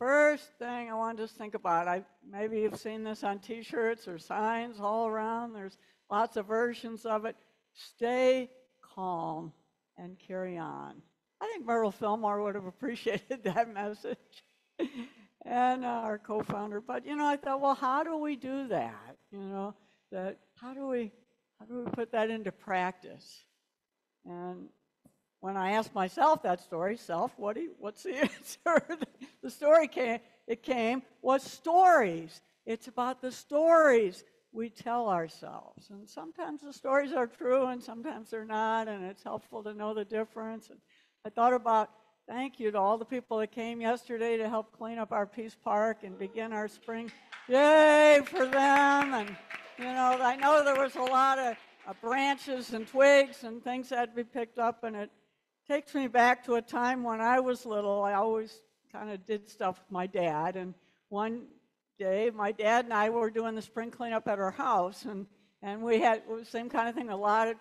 first thing I want to just think about, maybe you've seen this on T-shirts or signs all around. There's lots of versions of it. Stay calm and carry on. I think Myrtle Fillmore would have appreciated that message, and our co-founder. But I thought, well, how do we do that? How do we put that into practice? And when I asked myself that story, what's the answer? The story came was stories. It's about the stories we tell ourselves. And sometimes the stories are true and sometimes they're not, and it's helpful to know the difference. And I thought about thank you to all the people that came yesterday to help clean up our Peace Park and begin our spring. Yay for them. And, I know there was a lot of branches and twigs and things that had to be picked up, and it takes me back to a time when I was little. I always kind of did stuff with my dad, and one day my dad and I were doing the spring cleanup at our house, and we had the same kind of thing, a lot of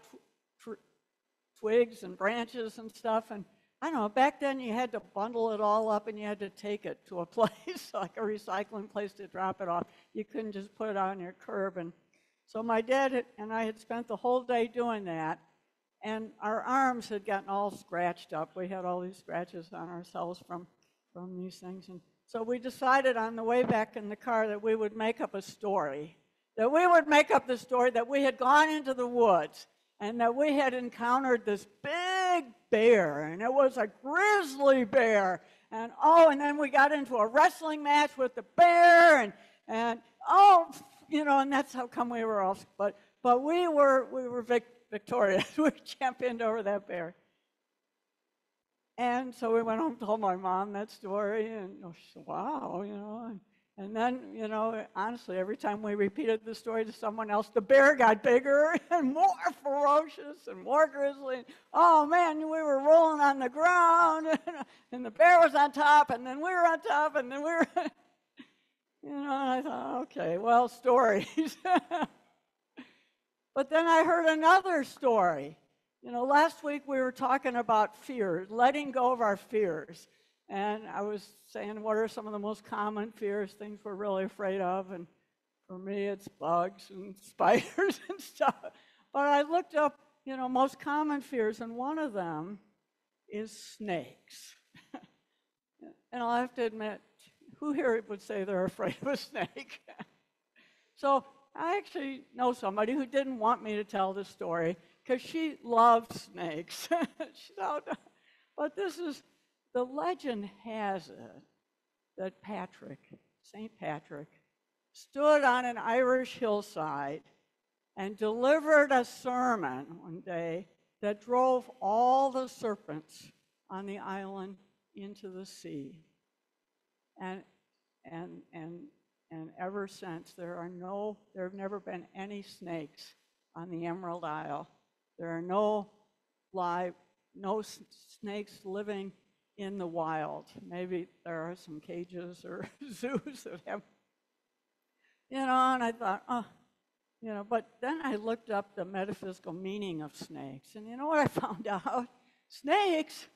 twigs and branches and stuff, and I don't know, back then you had to bundle it all up and you had to take it to a place, like a recycling place to drop it off. You couldn't just put it on your curb. And so my dad and I had spent the whole day doing that, and our arms had gotten all scratched up. We had all these scratches on ourselves from these things. And so we decided on the way back in the car that we would make up a story, that we would make up the story that we had gone into the woods and that we had encountered this big bear, and it was a grizzly bear. And then we got into a wrestling match with the bear, and and that's how come we were all, but we were victorious. We championed over that bear. And so we went home and told my mom that story, and she said, wow, and then, honestly, every time we repeated the story to someone else, the bear got bigger and more ferocious and more grizzly. Oh, man, we were rolling on the ground, and the bear was on top, and then we were on top, and then we were, and I thought, okay, well, stories. But then I heard another story. Last week we were talking about fears, letting go of our fears. And I was saying, what are some of the most common fears, things we're really afraid of? And for me, it's bugs and spiders and stuff. But I looked up, most common fears, and one of them is snakes. And I'll have to admit, who here would say they're afraid of a snake? So I actually know somebody who didn't want me to tell this story because she loves snakes. But the legend has it that St. Patrick, stood on an Irish hillside and delivered a sermon one day that drove all the serpents on the island into the sea. And ever since, there have never been any snakes on the Emerald Isle. There are no snakes living in the wild. Maybe there are some cages or zoos that have, and I thought, but then I looked up the metaphysical meaning of snakes, and you know what I found out? Snakes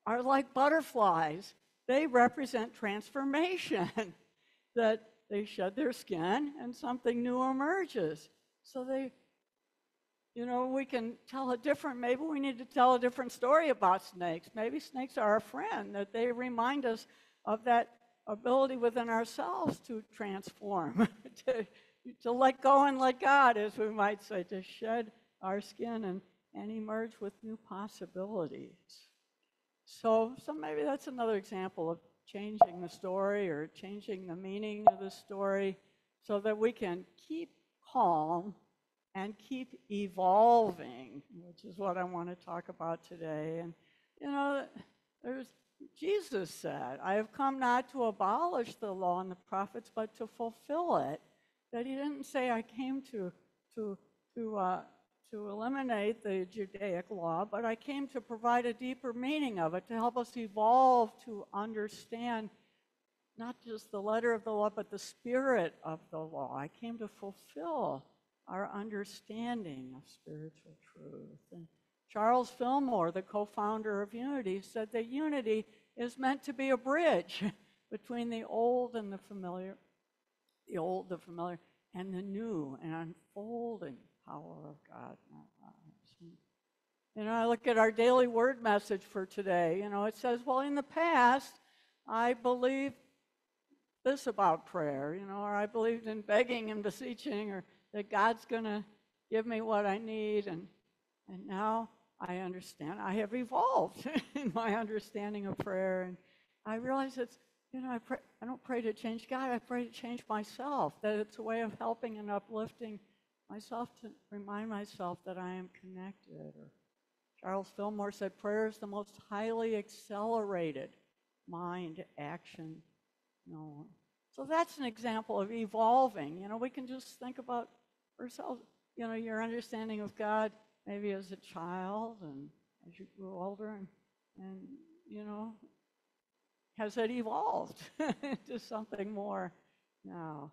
are like butterflies. They represent transformation, that they shed their skin and something new emerges. So we can maybe we need to tell a different story about snakes. Maybe snakes are our friend, that they remind us of that ability within ourselves to transform, to let go and let God, as we might say, to shed our skin and emerge with new possibilities. So maybe that's another example of changing the story or changing the meaning of the story so that we can keep calm and keep evolving, which is what I want to talk about today. And, Jesus said, I have come not to abolish the law and the prophets, but to fulfill it. That he didn't say I came to eliminate the Judaic law, but I came to provide a deeper meaning of it, to help us evolve to understand not just the letter of the law, but the spirit of the law. I came to fulfill our understanding of spiritual truth. And Charles Fillmore, the co-founder of Unity, said that unity is meant to be a bridge between the old and the familiar, the familiar, and the new and unfolding power of God in our lives. You know, I look at our daily word message for today. You know, it says, well, in the past, I believed this about prayer, you know, or I believed in begging and beseeching, or that God's going to give me what I need. And now I understand. I have evolved in my understanding of prayer. And I realize it's, you know, I don't pray to change God. I pray to change myself, that it's a way of helping and uplifting myself to remind myself that I am connected. Or Charles Fillmore said, prayer is the most highly accelerated mind action known. So that's an example of evolving. You know, we can just think about ourselves, you know, your understanding of God maybe as a child and as you grew older and you know, has it evolved into something more now?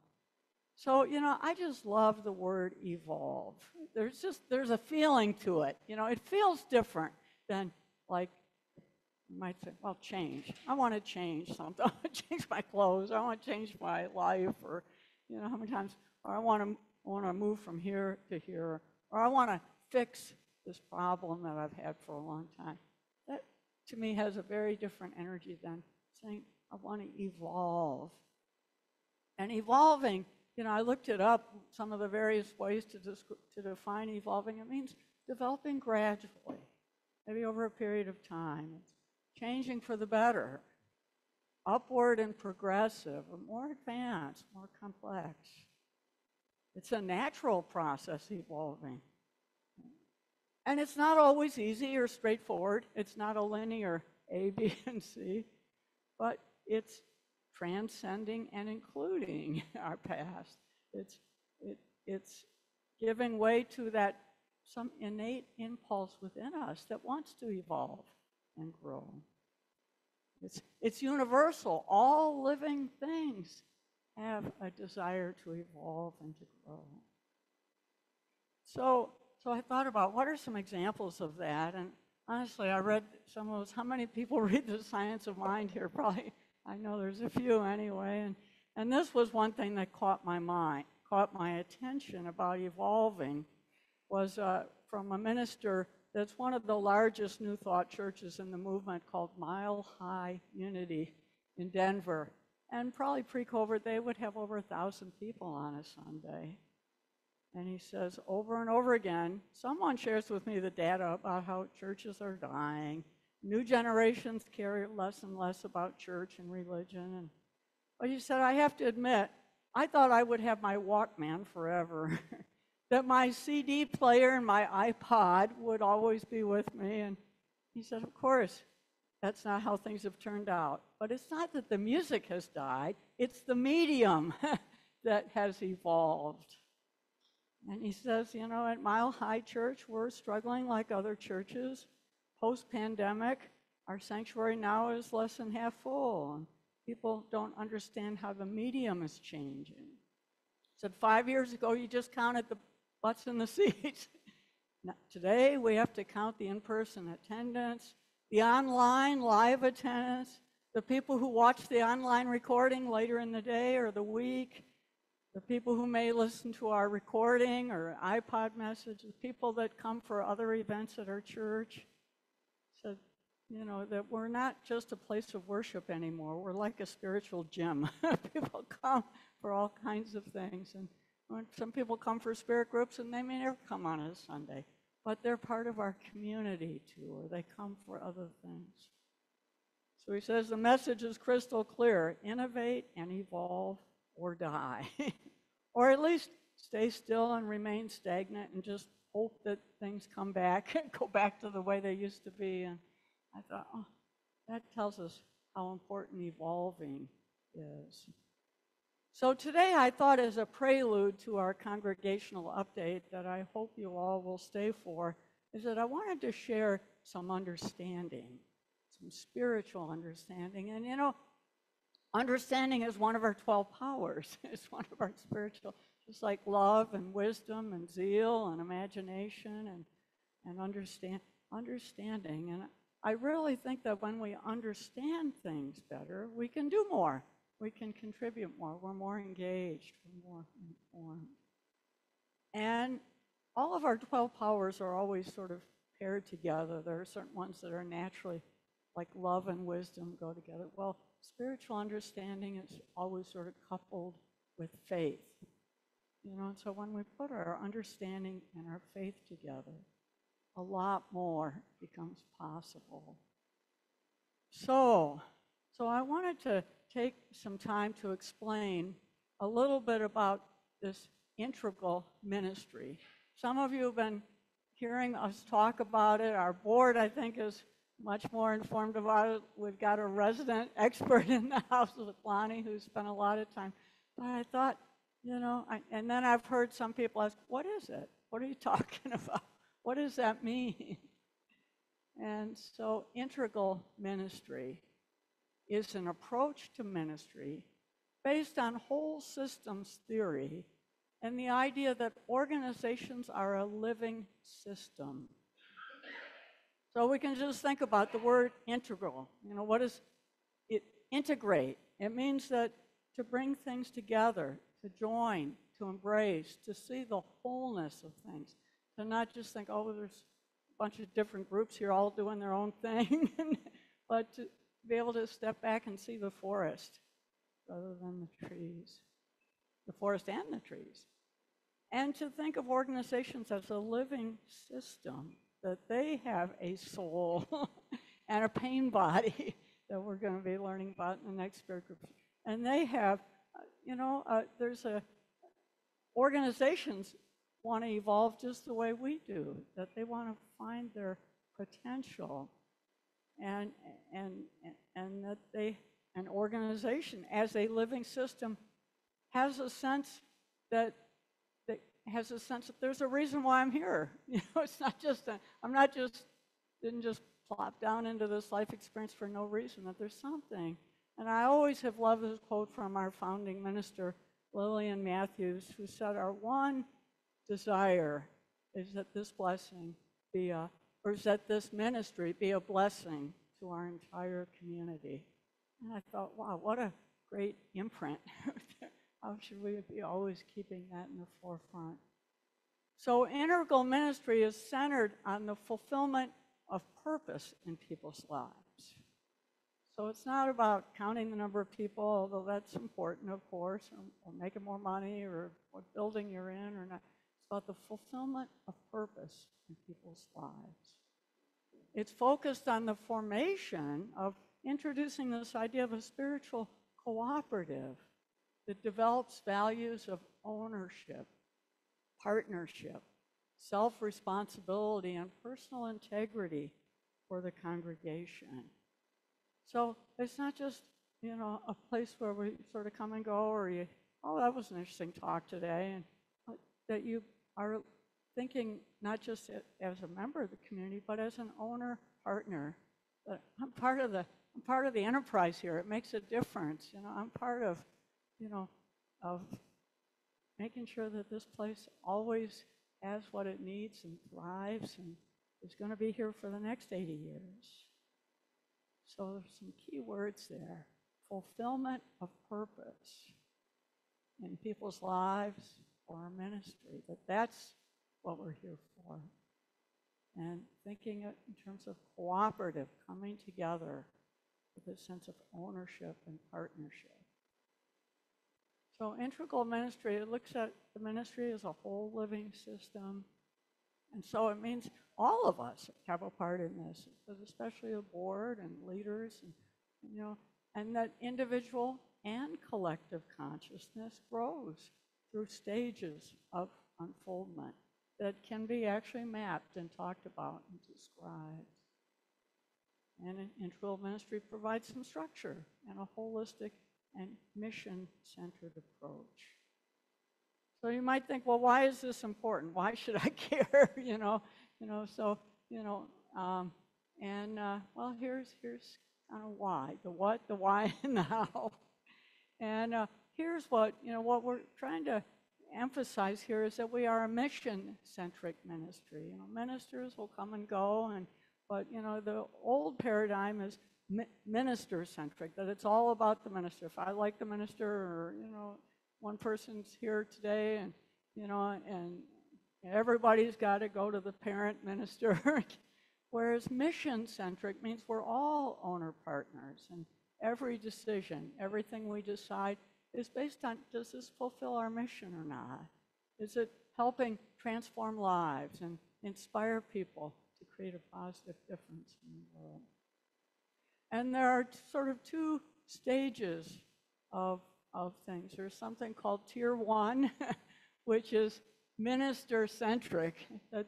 So, you know, I just love the word evolve. There's a feeling to it. You know, it feels different than like, you might say, well, change. I want to change something. I want to change my clothes. I want to change my life, or, you know, how many times, or I want to move from here to here, or I want to fix this problem that I've had for a long time. That, to me, has a very different energy than saying, I want to evolve. And evolving, you know, I looked it up, some of the various ways to define evolving. It means developing gradually, maybe over a period of time. It's changing for the better, upward and progressive, or more advanced, more complex. It's a natural process, evolving. And it's not always easy or straightforward. It's not a linear A, B, and C, but it's transcending and including our past. It's giving way to that some innate impulse within us that wants to evolve and grow. It's universal. All living things have a desire to evolve and to grow. So I thought about what are some examples of that, and honestly, I read some of those. How many people read The Science of Mind here? Probably, I know there's a few anyway, and this was one thing that caught my attention about evolving, was from a minister that's one of the largest New Thought churches in the movement, called Mile High Unity in Denver. And probably pre-COVID, they would have over 1,000 people on a Sunday. And he says over and over again, someone shares with me the data about how churches are dying. New generations care less and less about church and religion. But he said, I have to admit, I thought I would have my Walkman forever. That my CD player and my iPod would always be with me. And he said, of course, that's not how things have turned out. But it's not that the music has died, it's the medium that has evolved. And he says, you know, at Mile High Church, we're struggling like other churches. Post-pandemic, our sanctuary now is less than half full. And people don't understand how the medium is changing. He said 5 years ago, you just counted the butts in the seats. Now, today, we have to count the in-person attendance, the online live attendance, the people who watch the online recording later in the day or the week, the people who may listen to our recording or iPod messages, people that come for other events at our church. So, you know, that we're not just a place of worship anymore. We're like a spiritual gym. People come for all kinds of things. And some people come for spirit groups, and they may never come on a Sunday. But they're part of our community, too, or they come for other things. So he says the message is crystal clear. Innovate and evolve or die. Or at least stay still and remain stagnant and just hope that things come back and go back to the way they used to be. And I thought, oh, that tells us how important evolving is. So today I thought, as a prelude to our congregational update that I hope you all will stay for, is that I wanted to share some understanding, some spiritual understanding. And you know, understanding is one of our 12 powers. It's one of our spiritual, just like love and wisdom and zeal and imagination and understanding. And I really think that when we understand things better, we can do more. we can contribute more. We're more engaged. We're more informed. And all of our 12 powers are always sort of paired together. There are certain ones that are naturally, like love and wisdom, go together. Well, spiritual understanding is always sort of coupled with faith. And so when we put our understanding and our faith together, a lot more becomes possible. So I wanted to take some time to explain a little bit about this integral ministry. Some of you have been hearing us talk about it. Our board, I think, is much more informed about it. We've got a resident expert in the house with Lonnie who spent a lot of time. But I thought, and then I've heard some people ask, what is it? What are you talking about? What does that mean? And so integral ministry is an approach to ministry based on whole systems theory and the idea that organizations are a living system. So we can just think about the word integral. What does it integrate? It means that to bring things together, to join, to embrace, to see the wholeness of things, to not just think, oh, there's a bunch of different groups here all doing their own thing, but to be able to step back and see the forest rather than the trees, the forest and the trees. And to think of organizations as a living system, that they have a soul and a pain body that we're going to be learning about in the next spirit group. And they have, organizations want to evolve just the way we do, that they want to find their potential, and that an organization as a living system has a sense that there's a reason why I'm here. It's not just didn't just plop down into this life experience for no reason, that there's something. And I always have loved this quote from our founding minister, Lillian Matthews, who said, our one desire is that this ministry be a blessing to our entire community. And I thought, wow, what a great imprint. How should we be always keeping that in the forefront? So integral ministry is centered on the fulfillment of purpose in people's lives. So it's not about counting the number of people, although that's important, of course, or making more money, or what building you're in, or not. It's about the fulfillment of purpose in people's lives. It's focused on the formation of introducing this idea of a spiritual cooperative that develops values of ownership, partnership, self-responsibility, and personal integrity for the congregation. So it's not just, a place where we sort of come and go, or that was an interesting talk today, and that you are thinking not just as a member of the community, but as an owner partner. I'm part of the enterprise here. It makes a difference. I'm part of making sure that this place always has what it needs and thrives and is going to be here for the next 80 years. So there's some key words there. Fulfillment of purpose in people's lives or our ministry, that's what we're here for. And thinking it in terms of cooperative, coming together with a sense of ownership and partnership. So integral ministry, it looks at the ministry as a whole living system. And so it means all of us have a part in this, but especially the board and leaders, and that individual and collective consciousness grows through stages of unfoldment that can be actually mapped and talked about and described. And an integral ministry provides some structure and a holistic and mission-centered approach. So you might think, well, why is this important? Why should I care? Well, here's kind of why, the what, the why, and the how. And here's what we're trying to emphasize here is that we are a mission-centric ministry. Ministers will come and go, but the old paradigm is minister-centric, that it's all about the minister. If I like the minister, or, one person's here today, and, and everybody's got to go to the parent minister. Whereas mission-centric means we're all owner partners, and every decision, everything we decide is based on, does this fulfill our mission or not? Is it helping transform lives and inspire people to create a positive difference in the world? And there are sort of two stages of things. There's something called Tier 1, which is minister-centric.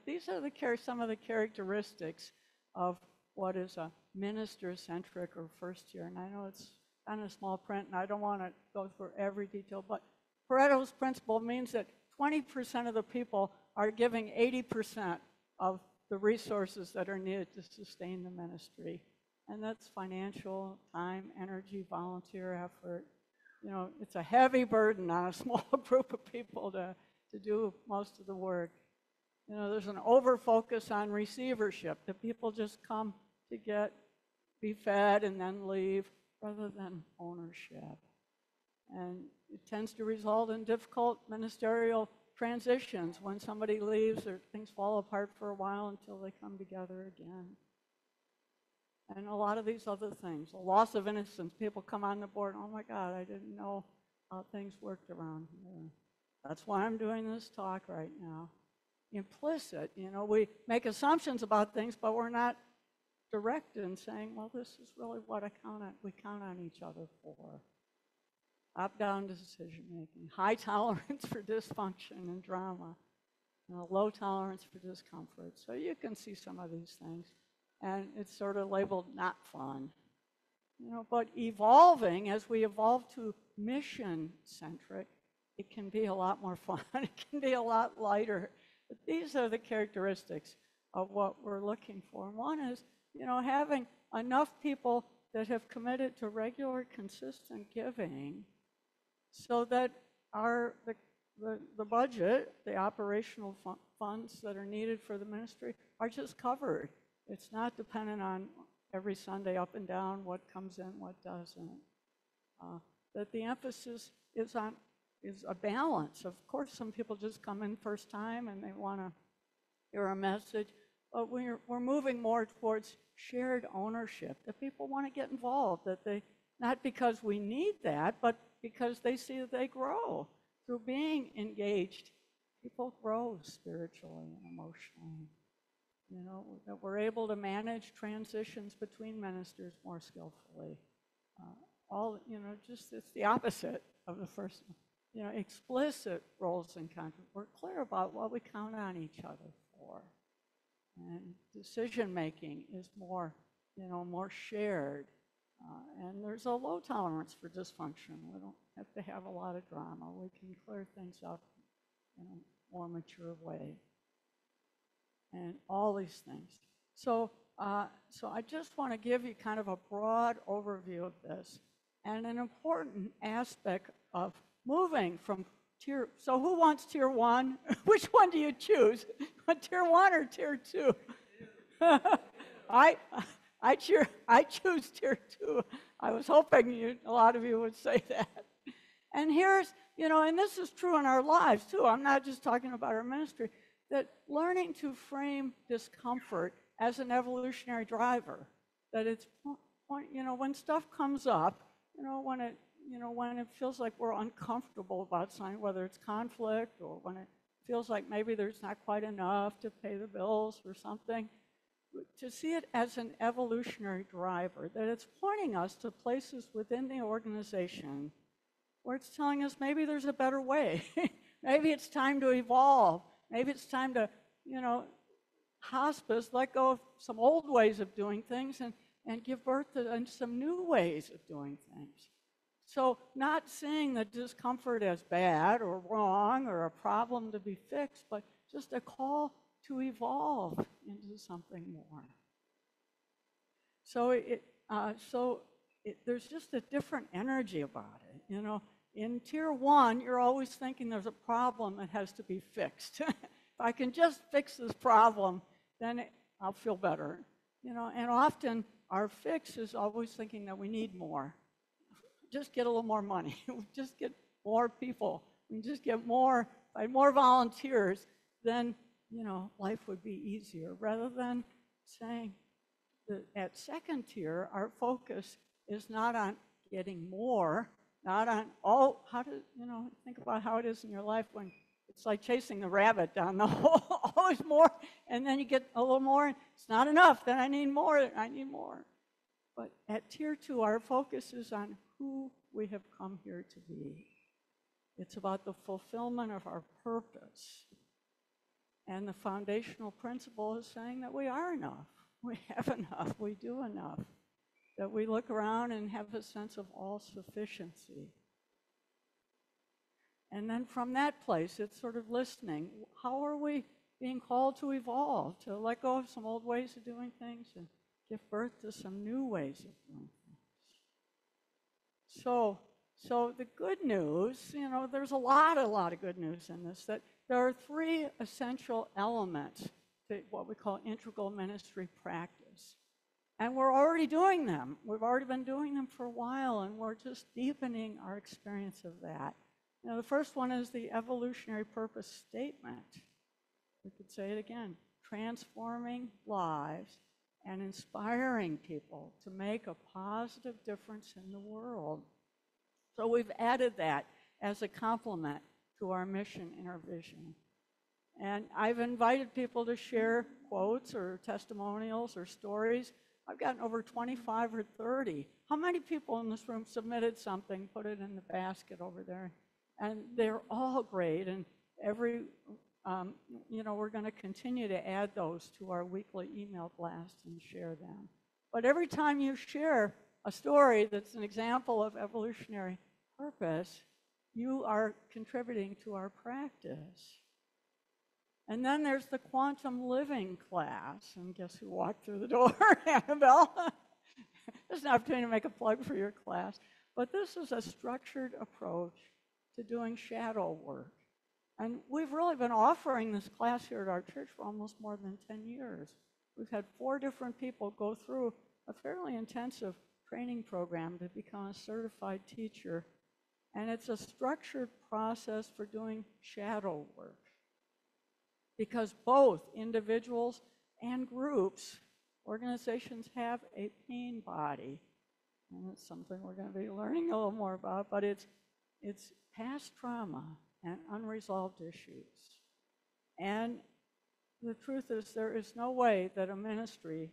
These are some of the characteristics of what is a minister-centric or first tier. And I know it's kind of small print, and I don't want to go through every detail, but Pareto's principle means that 20% of the people are giving 80% of the resources that are needed to sustain the ministry. And that's financial, time, energy, volunteer effort. It's a heavy burden on a small group of people to do most of the work. There's an over-focus on receivership, that people just come to be fed and then leave, rather than ownership. And it tends to result in difficult ministerial transitions. When somebody leaves, or things fall apart for a while until they come together again. And a lot of these other things, a loss of innocence. People come on the board, oh my God, I didn't know how things worked around here. That's why I'm doing this talk right now. Implicit, we make assumptions about things, but we're not direct in saying, well, this is really what we count on each other for. Top-down decision-making, high tolerance for dysfunction and drama, low tolerance for discomfort. So you can see some of these things. And it's sort of labeled not fun. But evolving, as we evolve to mission-centric, it can be a lot more fun. It can be a lot lighter. But these are the characteristics of what we're looking for. And one is, having enough people that have committed to regular, consistent giving, so that the budget, the operational funds that are needed for the ministry are just covered. It's not dependent on every Sunday up and down what comes in, what doesn't. That the emphasis is a balance. Of course, some people just come in first time and they want to hear a message, but we're moving more towards shared ownership. That people want to get involved. That they, not because we need that, but because they see that they grow through being engaged. People grow spiritually and emotionally. That we're able to manage transitions between ministers more skillfully. Just it's the opposite of the first one. Explicit roles and contracts. We're clear about what we count on each other for. And decision-making is more shared. And there's a low tolerance for dysfunction. We don't have to have a lot of drama. We can clear things up in a more mature way. And all these things. So I just want to give you kind of a broad overview of this. And an important aspect of moving from tier, so who wants tier 1? Which one do you choose? Tier 1 or tier 2? I choose tier 2. I was hoping a lot of you would say that. And here's, and this is true in our lives too. I'm not just talking about our ministry. That learning to frame discomfort as an evolutionary driver, that it's, when stuff comes up, when it feels like we're uncomfortable about something, whether it's conflict or when it feels like maybe there's not quite enough to pay the bills or something, to see it as an evolutionary driver, that it's pointing us to places within the organization where it's telling us maybe there's a better way. Maybe it's time to evolve. Maybe it's time to, hospice, let go of some old ways of doing things and give birth to some new ways of doing things. So not seeing the discomfort as bad or wrong or a problem to be fixed, but just a call to evolve into something more. So there's just a different energy about it, In tier 1, you're always thinking there's a problem that has to be fixed. If I can just fix this problem, then I'll feel better. And often our fix is always thinking that we need more. Just get a little more money. Just get more people. We just get more, by more volunteers, then, life would be easier. Rather than saying that at second tier, our focus is not on getting more, not on, think about how it is in your life when it's like chasing the rabbit down the hole, always more, and then you get a little more, it's not enough, then I need more. But at tier 2, our focus is on who we have come here to be. It's about the fulfillment of our purpose. And the foundational principle is saying that we are enough. We have enough. We do enough. That we look around and have a sense of all-sufficiency. And then from that place, it's sort of listening. How are we being called to evolve, to let go of some old ways of doing things and give birth to some new ways of doing things? So the good news, there's a lot of good news in this, that there are 3 essential elements to what we call integral ministry practice. And we're already doing them. We've already been doing them for a while, and we're just deepening our experience of that. The first one is the evolutionary purpose statement. We could say it again: transforming lives and inspiring people to make a positive difference in the world. So we've added that as a complement to our mission and our vision. And I've invited people to share quotes or testimonials or stories. I've gotten over 25 or 30. How many people in this room submitted something, put it in the basket over there? And they're all great, and we're going to continue to add those to our weekly email blast and share them. But every time you share a story that's an example of evolutionary purpose, you are contributing to our practice. And then there's the quantum living class, and guess who walked through the door? Annabelle. There's an opportunity to make a plug for your class. But this is a structured approach to doing shadow work. And we've really been offering this class here at our church for almost more than 10 years. We've had 4 different people go through a fairly intensive training program to become a certified teacher. And it's a structured process for doing shadow work. Because both individuals and groups, organizations have a pain body. And it's something we're going to be learning a little more about, but it's past trauma and unresolved issues. And the truth is, there is no way that a ministry,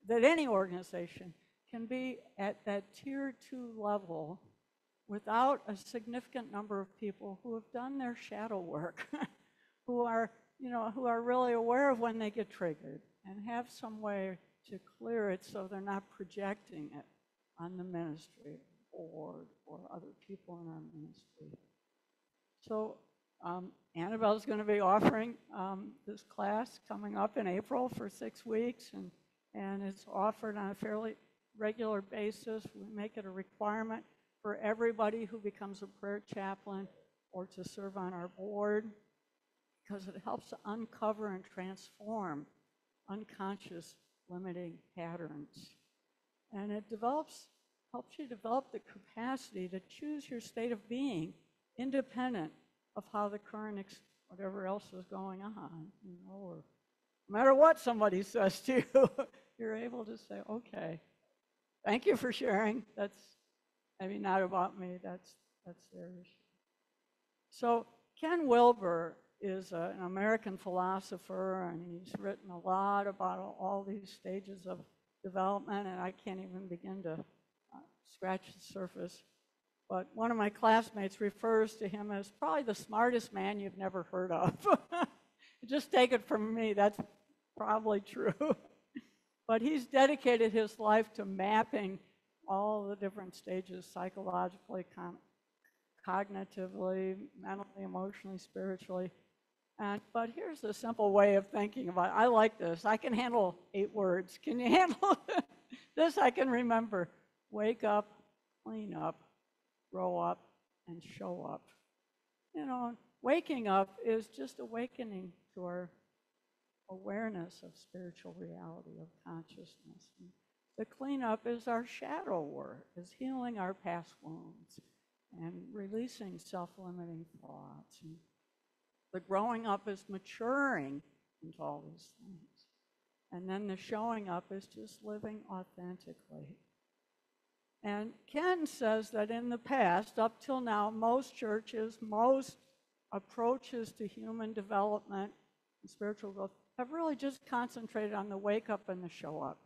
that any organization can be at that tier 2 level without a significant number of people who have done their shadow work, who are really aware of when they get triggered and have some way to clear it so they're not projecting it on the ministry board or other people in our ministry. So Annabelle's going to be offering this class coming up in April for 6 weeks, and it's offered on a fairly regular basis. We make it a requirement for everybody who becomes a prayer chaplain or to serve on our board, because it helps to uncover and transform unconscious limiting patterns. And it helps you develop the capacity to choose your state of being independent of how the current whatever else is going on, or no matter what somebody says to you, you're able to say, okay, thank you for sharing. That's maybe not about me, that's their issue. So Ken Wilber is an American philosopher, and he's written a lot about all these stages of development, and I can't even begin to scratch the surface. But one of my classmates refers to him as probably the smartest man you've never heard of. Just take it from me, that's probably true. But he's dedicated his life to mapping all the different stages psychologically, cognitively, mentally, emotionally, spiritually. But here's a simple way of thinking about it. I like this. I can handle 8 words. Can you handle this? I can remember. Wake up, clean up, grow up, and show up. Waking up is just awakening to our awareness of spiritual reality, of consciousness. And The cleanup is our shadow work, is healing our past wounds and releasing self-limiting thoughts. And the growing up is maturing into all these things. And then the showing up is just living authentically. And Ken says that in the past, up till now, most churches, most approaches to human development and spiritual growth have really just concentrated on the wake up and the show up.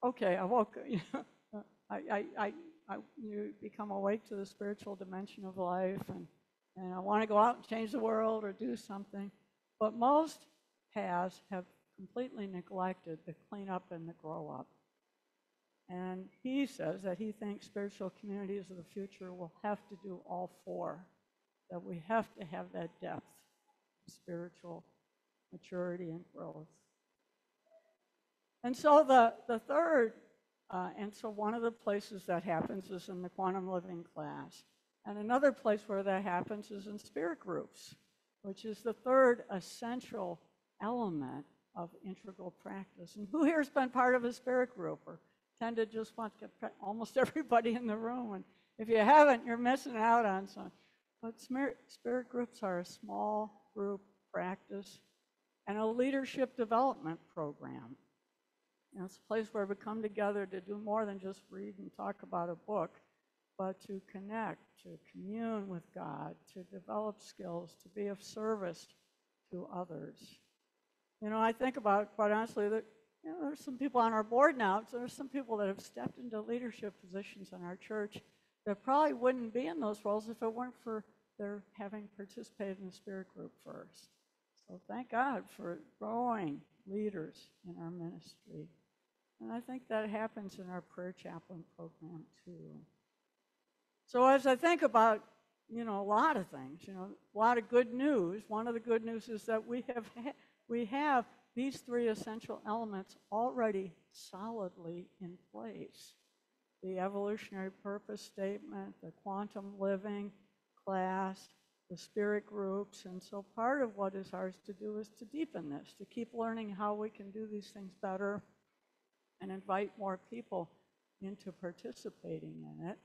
Okay, I woke up, you become awake to the spiritual dimension of life, and I want to go out and change the world or do something. But most paths have completely neglected the clean up and the grow up. And he says that he thinks spiritual communities of the future will have to do all four, that we have to have that depth of spiritual maturity and growth. And so the third, and so one of the places that happens is in the quantum living class. And another place where that happens is in spirit groups, which is the third essential element of integral practice. And who here has been part of a spirit group or tend to just want to get almost everybody in the room? And if you haven't, you're missing out on something. But spirit groups are a small group practice and a leadership development program. You know, it's a place where we come together to do more than just read and talk about a book, but to connect, to commune with God, to develop skills, to be of service to others. You know, I think about, quite honestly, that there's some people on our board now, so there's some people that have stepped into leadership positions in our church that probably wouldn't be in those roles if it weren't for their having participated in the spirit group first. So thank God for growing leaders in our ministry. And I think that happens in our prayer chaplain program too. So as I think about, a lot of things, a lot of good news, one of the good news is that we have these three essential elements already solidly in place. The evolutionary purpose statement, the quantum living class, the spirit groups. And so part of what is ours to do is to deepen this, to keep learning how we can do these things better and invite more people into participating in it.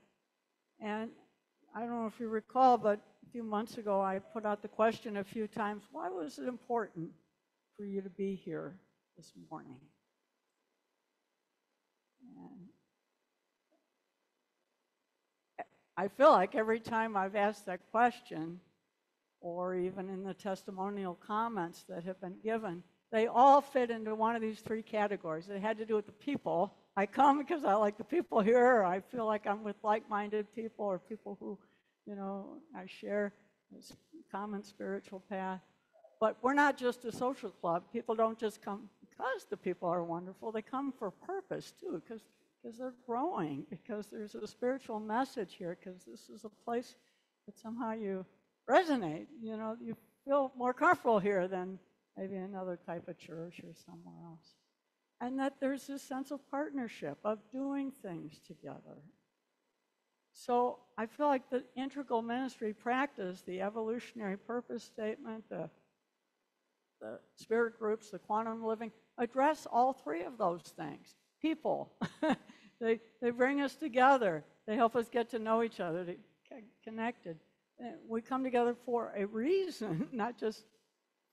And I don't know if you recall, but a few months ago I put out the question a few times, why was it important for you to be here this morning? And I feel like every time I've asked that question, or even in the testimonial comments that have been given, they all fit into one of these three categories. They had to do with the people. I come because I like the people here, or I feel like I'm with like-minded people, or people who, I share this common spiritual path. But we're not just a social club. People don't just come because the people are wonderful. They come for purpose, too, because they're growing, because there's a spiritual message here, because this is a place that somehow you resonate. You feel more comfortable here than maybe another type of church or somewhere else. And that there's this sense of partnership, of doing things together. So I feel like the integral ministry practice, the evolutionary purpose statement, the spirit groups, the quantum living, address all three of those things. People, they bring us together. They help us get to know each other, to get connected. We come together for a reason, not just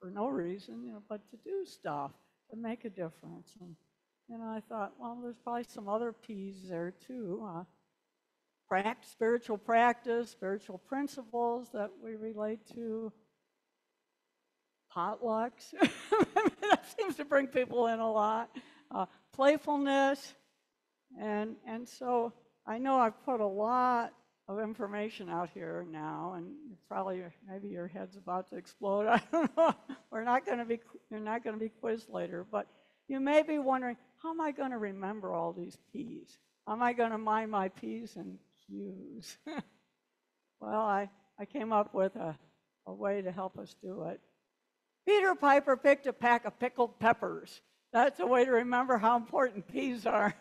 for no reason, but to do stuff, to make a difference. And I thought, well, there's probably some other P's there too. Spiritual practice, spiritual principles that we relate to, potlucks. That seems to bring people in a lot. Playfulness. And so I know I've put a lot of information out here now, and probably maybe your head's about to explode. I don't know. You're not going to be quizzed later, but you may be wondering, how am I going to remember all these P's? How am I going to mind my P's and Q's? Well, I came up with a way to help us do it. Peter Piper picked a pack of pickled peppers. That's a way to remember how important P's are.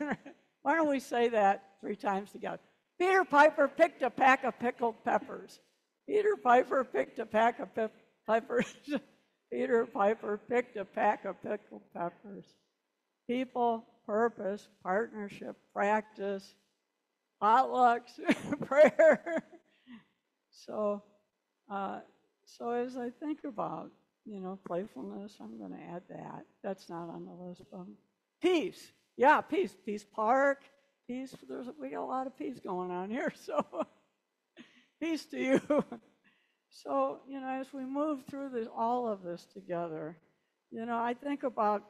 Why don't we say that 3 times together? Peter Piper picked a pack of pickled peppers. Peter Piper picked a pack of peppers. Peter Piper picked a pack of pickled peppers. people, purpose, partnership, practice, potlucks, prayer. So, so as I think about, playfulness, I'm going to add that. That's not on the list. Peace. Yeah, peace. Peace Park. Peace. We got a lot of peace going on here. So, peace to you. So, as we move through all of this together, I think about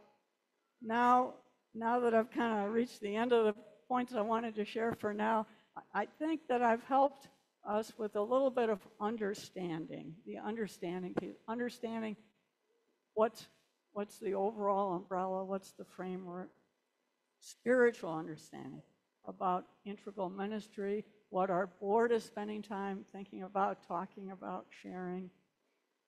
now that I've kind of reached the end of the points I wanted to share for now, I think that I've helped us with a little bit of understanding, the understanding piece, understanding what's the overall umbrella, what's the framework, spiritual understanding about integral ministry, what our board is spending time thinking about, talking about, sharing.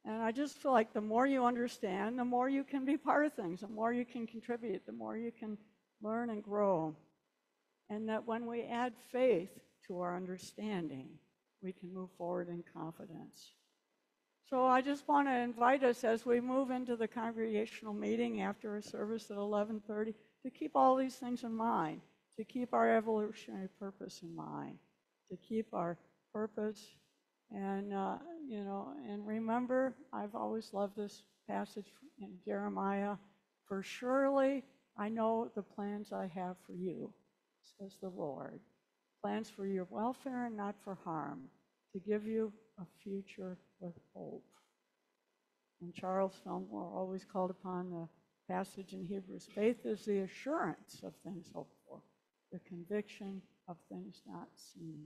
And I just feel like the more you understand, the more you can be part of things, the more you can contribute, the more you can learn and grow. And that when we add faith to our understanding, we can move forward in confidence. So I just want to invite us as we move into the congregational meeting after a service at 11:30 to keep all these things in mind, to keep our evolutionary purpose in mind, to keep our purpose. And, and remember, I've always loved this passage in Jeremiah, for surely I know the plans I have for you, says the Lord. Plans for your welfare and not for harm, to give you a future with hope. And Charles Fillmore always called upon the passage in Hebrews, faith is the assurance of things hoped for, the conviction of things not seen.